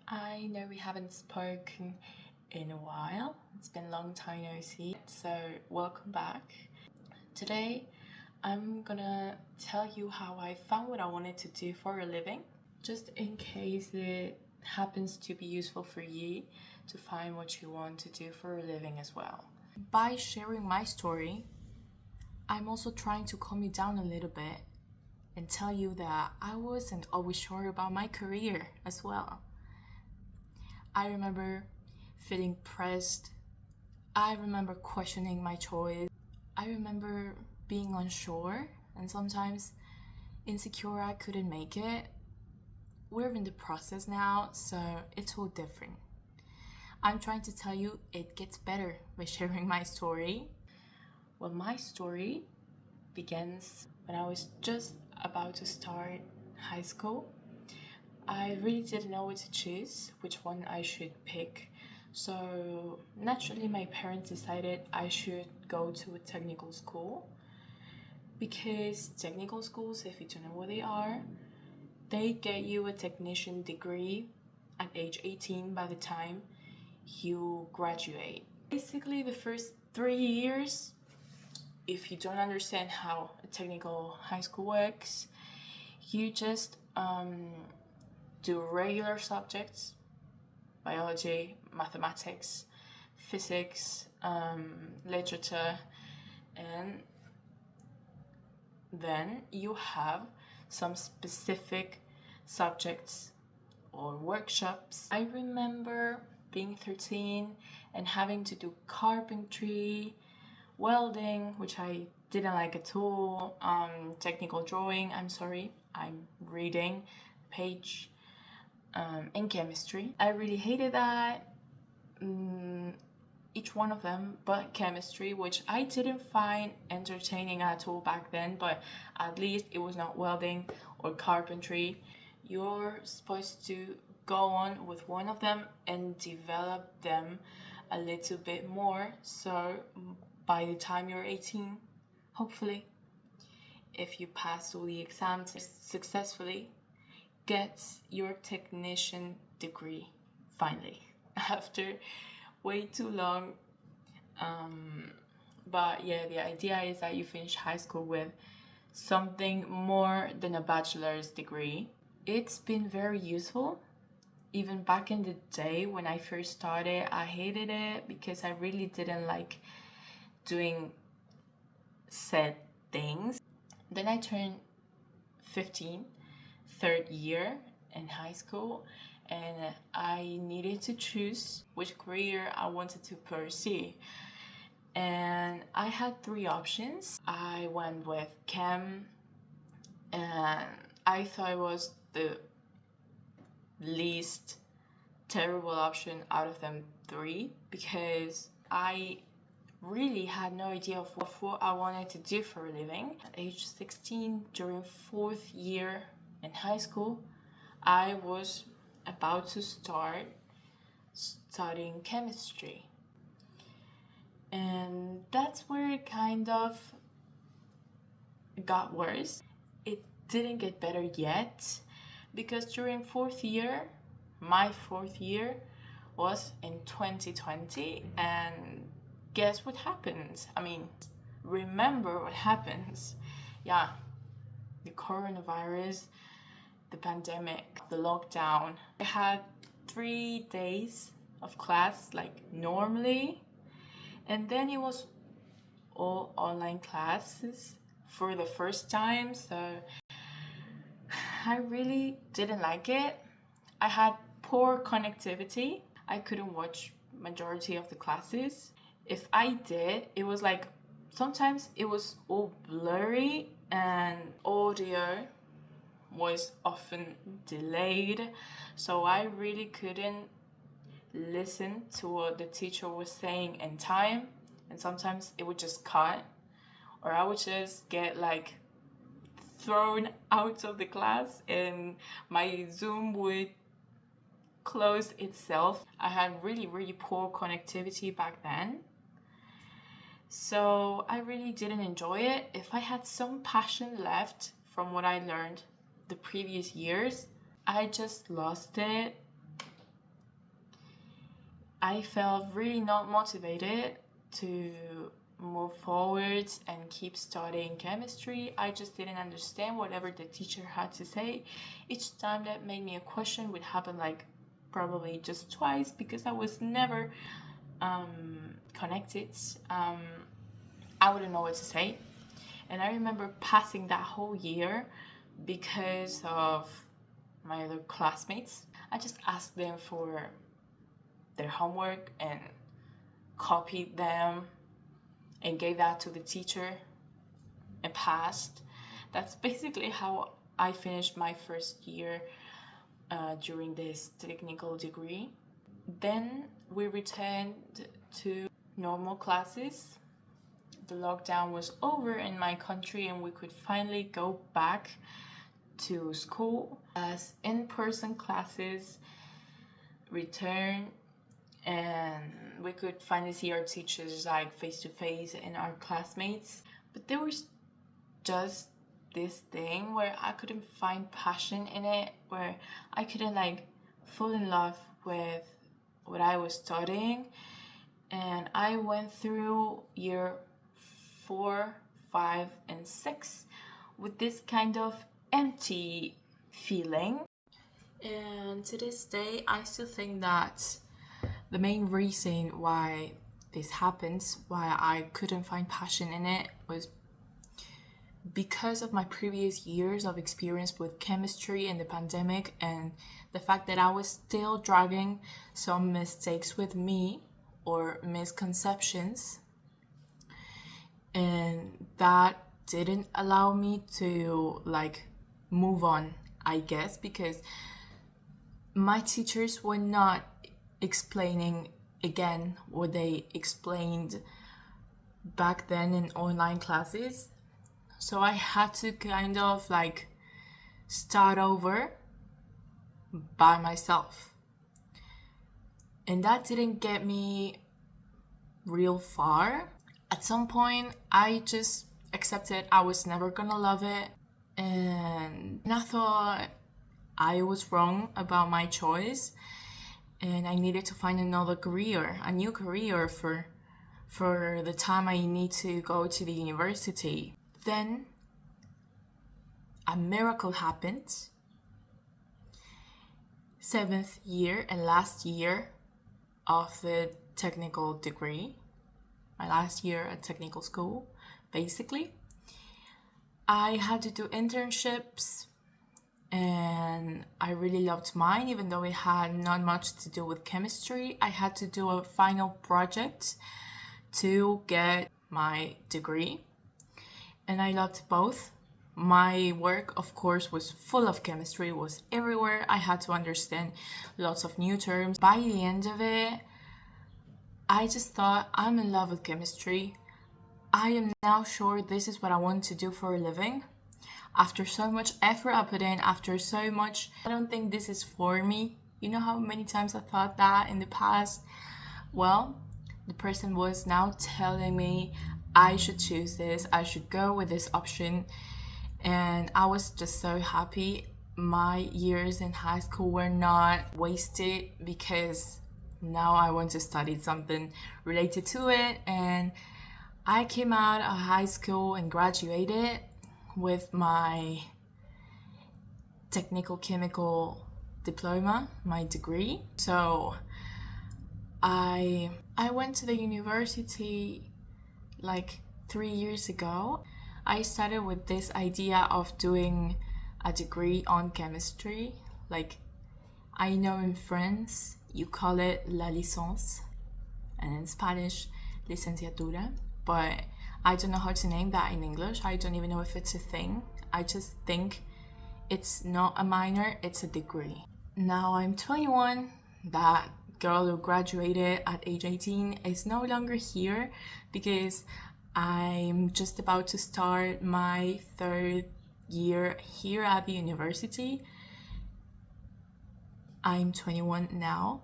I know we haven't spoken in a while. It's been a long time no see, so welcome back. Today, I'm gonna tell you how I found what I wanted to do for a living, just in case it happens to be useful for you to find what you want to do for a living as well. By sharing my story, I'm also trying to calm you down a little bit and tell you that I wasn't always sure about my career as well. I remember feeling pressed. I remember questioning my choice. I remember being unsure and sometimes insecure I couldn't make it. We're in the process now, so it's all different. I'm trying to tell you it gets better by sharing my story. Well, my story begins when I was just about to start high school. I really didn't know what to choose, which one I should pick. So naturally, my parents decided I should go to a technical school because technical schools, if you don't know what they are, they get you a technician degree at age 18 by the time you graduate. Basically, the first 3 years, if you don't understand how a technical high school works, you just do regular subjects: biology, mathematics, physics, literature, and then you have some specific subjects or workshops. I remember being 13 and having to do carpentry, welding, which I didn't like at all, technical drawing, I'm reading page, in chemistry. I really hated that. Each one of them but chemistry, which I didn't find entertaining at all back then, but at least it was not welding or carpentry. You're supposed to go on with one of them and develop them a little bit more, so by the time you're 18, hopefully, if you pass all the exams successfully, get your technician degree finally after way too long. But yeah, the idea is that you finish high school with something more than a bachelor's degree. It's been very useful. Even back in the day when I first started, I hated it because I really didn't like doing said things. Then I turned 15, third year in high school, and I needed to choose which career I wanted to pursue. And I had three options. I went with chem, and I thought it was the least terrible option out of them three because I really had no idea of what I wanted to do for a living. At age 16, during fourth year in high school, I was about to start studying chemistry. And that's where it kind of got worse. It didn't get better yet because during my fourth year was in 2020, and guess what happens? Remember what happens. Yeah, the coronavirus, the pandemic, the lockdown. I had 3 days of class like normally, and then it was all online classes for the first time, so I really didn't like it. I had poor connectivity. I couldn't watch majority of the classes. If I did, it was like sometimes it was all blurry and audio was often delayed, so I really couldn't listen to what the teacher was saying in time, and sometimes it would just cut, or I would just get like thrown out of the class and my Zoom would close itself. I had really, really poor connectivity back then, so I really didn't enjoy it. If I had some passion left from what I learned the previous years, I just lost it I felt really not motivated to move forward and keep studying chemistry. I just didn't understand whatever the teacher had to say. Each time that made me a question would happen like probably just twice because I was never connected. I wouldn't know what to say. And I remember passing that whole year because of my other classmates. I just asked them for their homework and copied them and gave that to the teacher and passed. That's basically how I finished my first year during this technical degree. Then we returned to normal classes. The lockdown was over in my country and we could finally go back to school as in-person classes return, and we could finally see our teachers like face to face and our classmates. But there was just this thing where I couldn't find passion in it, where I couldn't like fall in love with what I was studying. And I went through year 4, 5, and 6 with this kind of empty feeling. And to this day, I still think that the main reason why this happens, why I couldn't find passion in it, was because of my previous years of experience with chemistry and the pandemic, and the fact that I was still dragging some mistakes with me or misconceptions, and that didn't allow me to like move on, I guess, because my teachers were not explaining again what they explained back then in online classes. So I had to kind of like start over by myself. And that didn't get me real far. At some point, I just accepted I was never gonna love it. And I thought I was wrong about my choice. And I needed to find another career, a new career for the time I need to go to the university. Then a miracle happened. 7th year and last year of the technical degree, my last year at technical school, basically. I had to do internships and I really loved mine, even though it had not much to do with chemistry. I had to do a final project to get my degree, and I loved both. My work, of course, was full of chemistry, was everywhere. I had to understand lots of new terms. By the end of it, I just thought, I'm in love with chemistry. I am now sure this is what I want to do for a living. After so much effort I put in, after so much, I don't think this is for me. You know how many times I thought that in the past? Well, the person was now telling me I should choose this, I should go with this option. And I was just so happy. My years in high school were not wasted because now I want to study something related to it. And I came out of high school and graduated with my technical chemical diploma, my degree. So I went to the university like 3 years ago. I started with this idea of doing a degree on chemistry. Like, I know in France you call it la licence, and in Spanish licenciatura, but I don't know how to name that in English. I don't even know if it's a thing. I just think it's not a minor, it's a degree. Now I'm 21. That girl who graduated at age 18 is no longer here because I'm just about to start my 3rd year here at the university. I'm 21 now,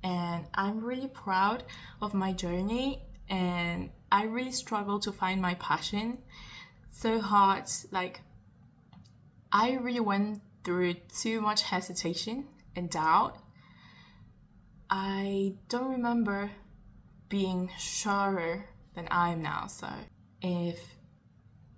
and I'm really proud of my journey, and I really struggle to find my passion. So hard, like I really went through too much hesitation and doubt. I don't remember being surer than I am now. So if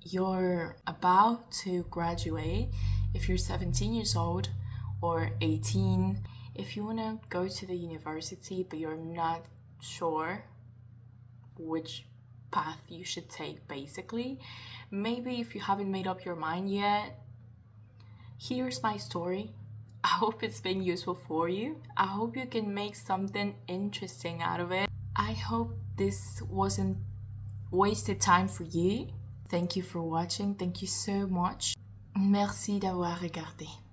you're about to graduate, if you're 17 years old or 18, if you want to go to the university but you're not sure which path you should take, basically, maybe if you haven't made up your mind yet, here's my story. I hope it's been useful for you. I hope you can make something interesting out of it. I hope this wasn't wasted time for you. Thank you for watching. Thank you so much. Merci d'avoir regardé.